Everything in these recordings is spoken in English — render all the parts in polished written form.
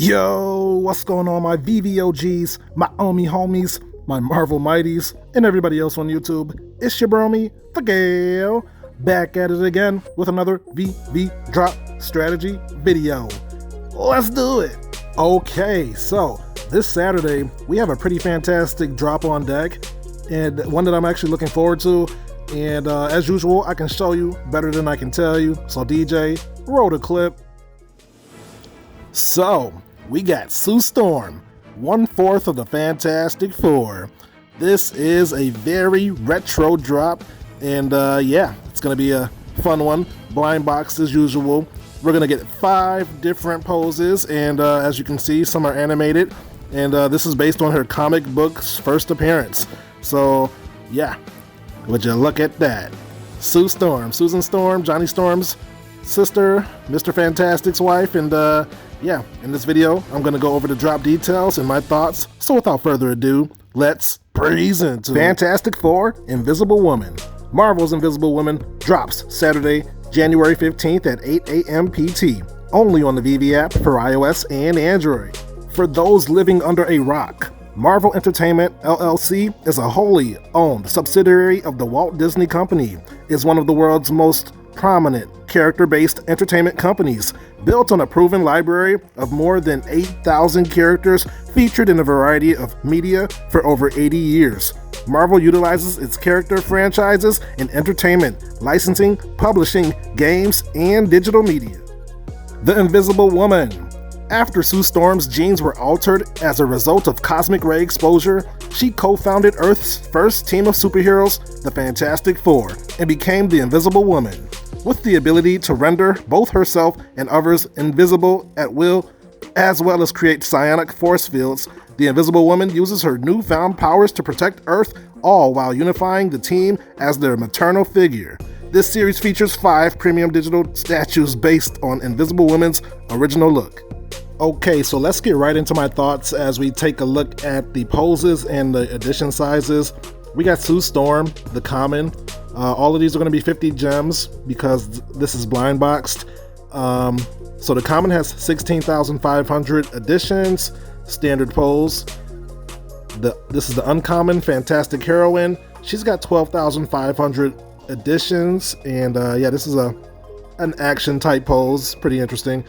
Yo, what's going on, my VVOGs, my Omi homies, my Marvel mighties, and everybody else on YouTube? It's your bromy, the Gale, back at it again with another VV drop strategy video. Let's do it. Okay, so this Saturday we have a pretty fantastic drop on deck, and one that I'm actually looking forward to. And as usual, I can show you better than I can tell you. So DJ, roll the clip. So, we got Sue Storm, 1/4 of the Fantastic Four. This is a very retro drop, and yeah, it's going to be a fun one. Blind box as usual. We're going to get 5 different poses, and as you can see, some are animated, and this is based on her comic book's first appearance. So, yeah, would you look at that? Sue Storm, Susan Storm, Johnny Storm's sister, Mr. Fantastic's wife, and yeah, in this video, I'm going to go over the drop details and my thoughts. So without further ado, let's breeze into Fantastic Four, Invisible Woman. Marvel's Invisible Woman drops Saturday, January 15th at 8 a.m. PT, only on the Veve app for iOS and Android. For those living under a rock, Marvel Entertainment LLC is a wholly owned subsidiary of the Walt Disney Company, is one of the world's most prominent character-based entertainment companies, built on a proven library of more than 8,000 characters featured in a variety of media for over 80 years. Marvel utilizes its character franchises in entertainment, licensing, publishing, games, and digital media. The Invisible Woman. After Sue Storm's genes were altered as a result of cosmic ray exposure, she co-founded Earth's first team of superheroes, the Fantastic Four, and became the Invisible Woman. With the ability to render both herself and others invisible at will, as well as create psionic force fields, the Invisible Woman uses her newfound powers to protect Earth, all while unifying the team as their maternal figure. This series features 5 premium digital statues based on Invisible Woman's original look. Okay, so let's get right into my thoughts as we take a look at the poses and the edition sizes. We got Sue Storm, the common. All of these are going to be 50 gems because this is blind boxed. So the common has 16,500 editions, standard pose. This is the uncommon Fantastic Heroine. She's got 12,500 editions, and yeah, this is an action type pose, pretty interesting.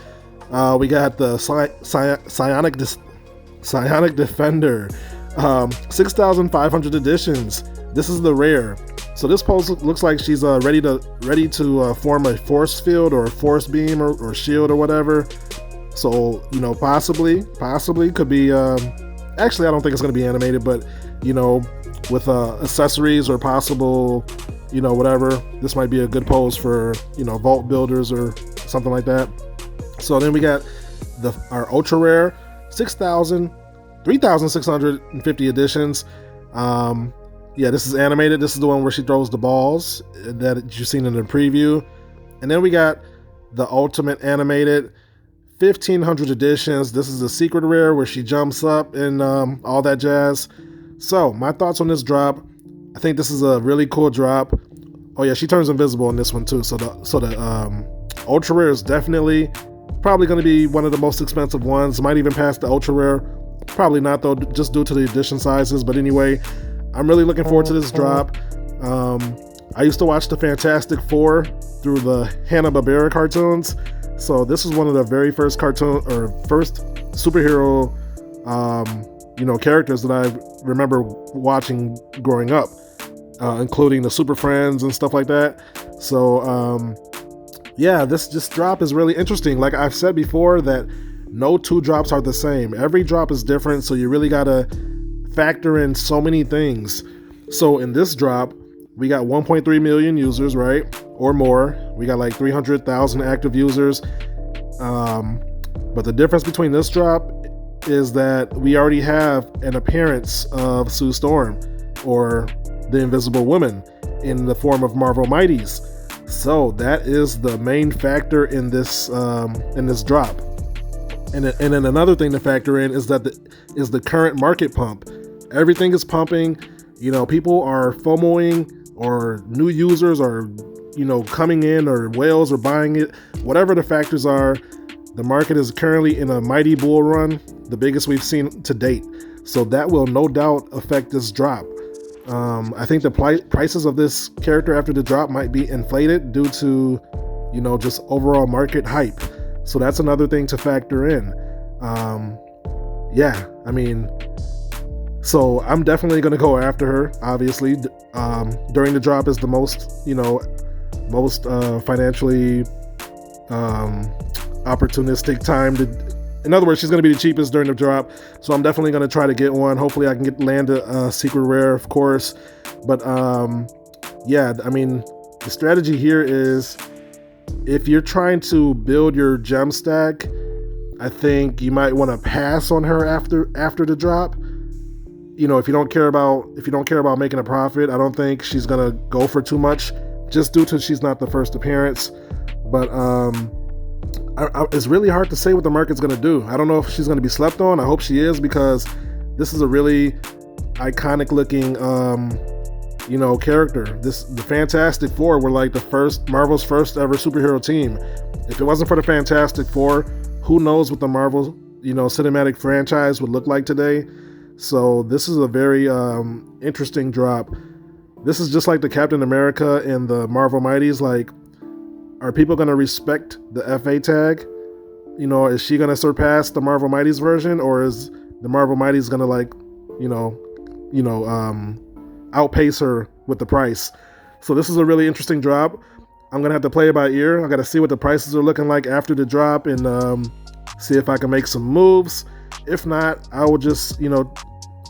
We got the Psionic Defender, 6,500 editions. This is the rare. So this pose looks like she's ready to form a force field or a force beam or shield or whatever. So, you know, possibly could be. Actually, I don't think it's going to be animated, but you know, with accessories or possible, you know, whatever, this might be a good pose for, you know, vault builders or something like that. So then we got our ultra rare, 3,650 editions. Yeah, this is animated. This is the one where she throws the balls that you've seen in the preview. And then we got the ultimate animated, 1,500 editions. This is the secret rare where she jumps up and all that jazz. So my thoughts on this drop. I think this is a really cool drop. Oh yeah, she turns invisible in this one too. So the ultra rare is definitely probably going to be one of the most expensive ones. Might even pass the ultra rare. Probably not though, just due to the edition sizes. But anyway, I'm really looking forward to this drop. I used to watch the Fantastic Four through the Hanna-Barbera cartoons. So this is one of the very first first superhero, you know, characters that I remember watching growing up, including the Super Friends and stuff like that. So yeah, this drop is really interesting. Like I've said before, that no 2 drops are the same. Every drop is different, so you really gotta factor in so many things. So in this drop, we got 1.3 million users, right? Or more. We got like 300,000 active users. But the difference between this drop is that we already have an appearance of Sue Storm, or the Invisible Woman, in the form of Marvel Mighties. So that is the main factor in this drop. And then another thing to factor in is that the current market pump. Everything is pumping. You know, people are FOMOing, or new users are, you know, coming in, or whales are buying it. Whatever the factors are, The market is currently in a mighty bull run, the biggest we've seen to date. So that will no doubt affect this drop. I think the prices of this character after the drop might be inflated due to, just overall market hype. So that's another thing to factor in. So I'm definitely going to go after her, obviously. During the drop is the most financially opportunistic time to. In other words, she's going to be the cheapest during the drop, so I'm definitely going to try to get one. Hopefully I can land a secret rare, of course. But the strategy here is, if you're trying to build your gem stack, I think you might want to pass on her after the drop. If you don't care about making a profit, I don't think she's going to go for too much, just due to she's not the first appearance. But it's really hard to say what the market's going to do. I don't know if she's going to be slept on. I hope she is, because this is a really iconic looking character. The Fantastic Four were like Marvel's first ever superhero team. If it wasn't for the Fantastic Four, who knows what the Marvel cinematic franchise would look like today. So this is a very interesting drop. This is just like the Captain America and the Marvel Mighties. Like, are people going to respect the FA tag? Is she going to surpass the Marvel Mighties version, or is the Marvel Mighties going to outpace her with the price? So this is a really interesting drop. I'm going to have to play it by ear. I got to see what the prices are looking like after the drop and see if I can make some moves. If not, I will just,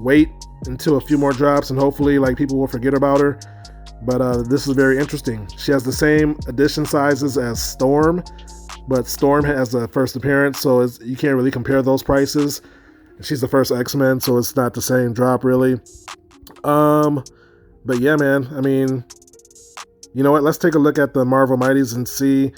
wait until a few more drops and hopefully people will forget about her. But this is very interesting. She has the same edition sizes as Storm, but Storm has a first appearance, so you can't really compare those prices. She's the first X-Men, so it's not the same drop really. But yeah, man, you know what? Let's take a look at the Marvel Mighties and see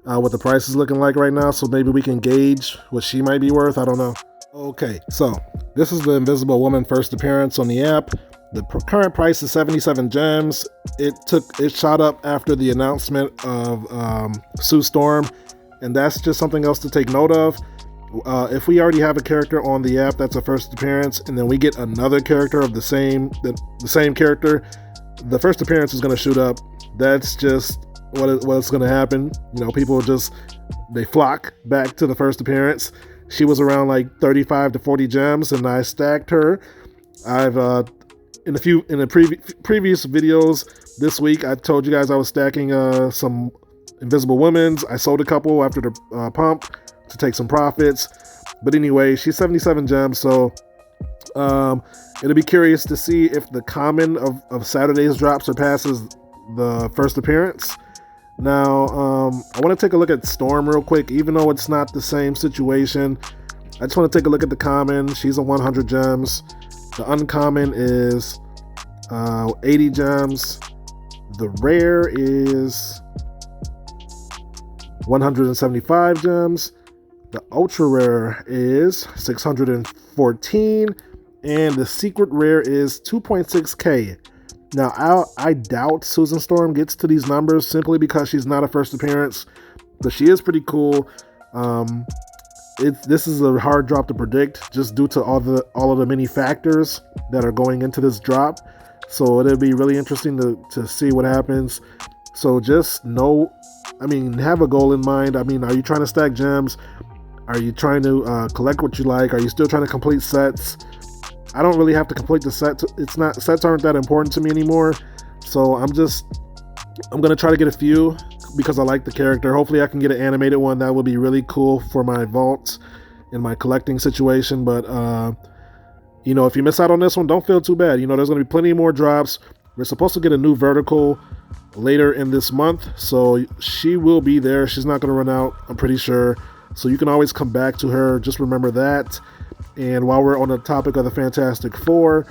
what the price is looking like right now, so maybe we can gauge what she might be worth. I don't know. Okay, so this is the Invisible Woman first appearance on the app. The current price is 77 gems. It shot up after the announcement of Sue Storm, and that's just something else to take note of. If we already have a character on the app that's a first appearance, and then we get another character of the same character, the first appearance is going to shoot up. That's just what's going to happen. People they flock back to the first appearance. She was around 35 to 40 gems, and I stacked her. I've in the previous videos this week, I told you guys I was stacking some Invisible Women's. I sold a couple after the pump to take some profits. But anyway, she's 77 gems, so it'll be curious to see if the common of Saturday's drop surpasses the first appearance. Now, I want to take a look at Storm real quick, even though it's not the same situation. I just want to take a look at the common. She's a 100 gems. The uncommon is 80 gems. The rare is 175 gems. The ultra rare is 614. And the secret rare is 2.6k. Now, I doubt Susan Storm gets to these numbers simply because she's not a first appearance, but she is pretty cool. This is a hard drop to predict just due to all of the many factors that are going into this drop. So it'll be really interesting to see what happens. So just have a goal in mind. Are you trying to stack gems? Are you trying to collect what you like? Are you still trying to complete sets? I don't really have to complete the set. Sets aren't that important to me anymore. So I'm going to try to get a few because I like the character. Hopefully I can get an animated one. That would be really cool for my vaults in my collecting situation. But, if you miss out on this one, don't feel too bad. There's going to be plenty more drops. We're supposed to get a new vertical later in this month. So she will be there. She's not going to run out, I'm pretty sure. So you can always come back to her. Just remember that. And while we're on the topic of the Fantastic Four,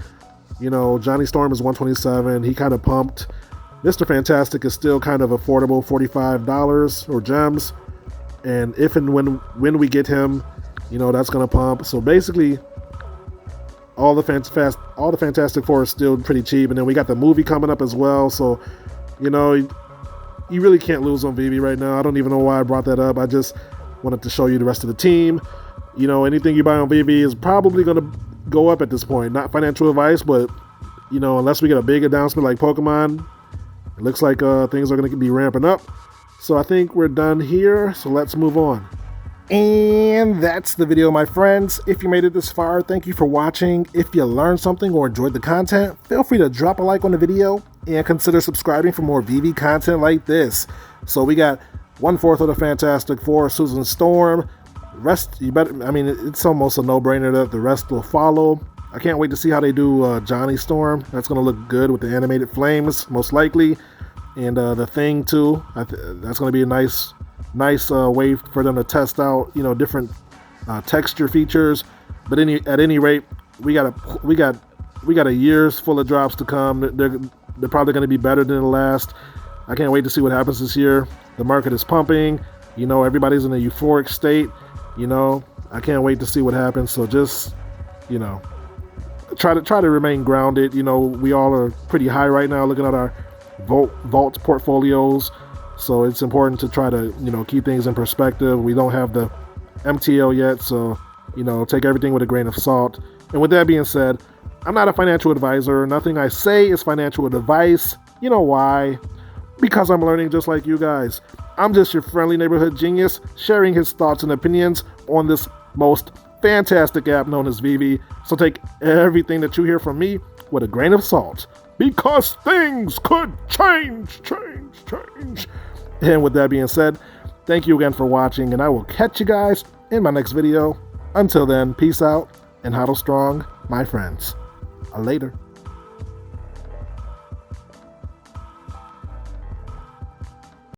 Johnny Storm is 127. He kind of pumped. Mr. Fantastic is still kind of affordable, $45 or gems. And if and when we get him, that's going to pump. So basically, all the Fantastic Four is still pretty cheap. And then we got the movie coming up as well. So, you really can't lose on Veve right now. I don't even know why I brought that up. wanted to show you the rest of the team. You know, anything you buy on Veve is probably going to go up at this point. Not financial advice, but, you know, unless we get a big announcement like Pokemon, it looks like things are going to be ramping up. So I think we're done here, so let's move on. And that's the video, my friends. If you made it this far, thank you for watching. If you learned something or enjoyed the content, feel free to drop a like on the video and consider subscribing for more Veve content like this. So we got 1/4 of the Fantastic Four, Susan Storm. Rest, you better, I mean, it's almost a no-brainer that the rest will follow. I can't wait to see how they do Johnny Storm. That's going to look good with the animated flames, most likely. And the Thing, too. That's going to be a nice way for them to test out, you know, different texture features. But at any rate, we got a year's full of drops to come. They're probably going to be better than the last. I can't wait to see what happens this year. The market is pumping. You know, everybody's in a euphoric state. You know, I can't wait to see what happens. So just, you know, try to remain grounded. You know, we all are pretty high right now looking at our vault portfolios. So it's important to try to, you know, keep things in perspective. We don't have the MTL yet, so, you know, take everything with a grain of salt. And with that being said, I'm not a financial advisor. Nothing I say is financial advice. You know why? Because I'm learning just like you guys. I'm just your friendly neighborhood genius, sharing his thoughts and opinions on this most fantastic app known as Veve. So take everything that you hear from me with a grain of salt, because things could change. And with that being said, thank you again for watching, and I will catch you guys in my next video. Until then, peace out and hodl strong, my friends. Later.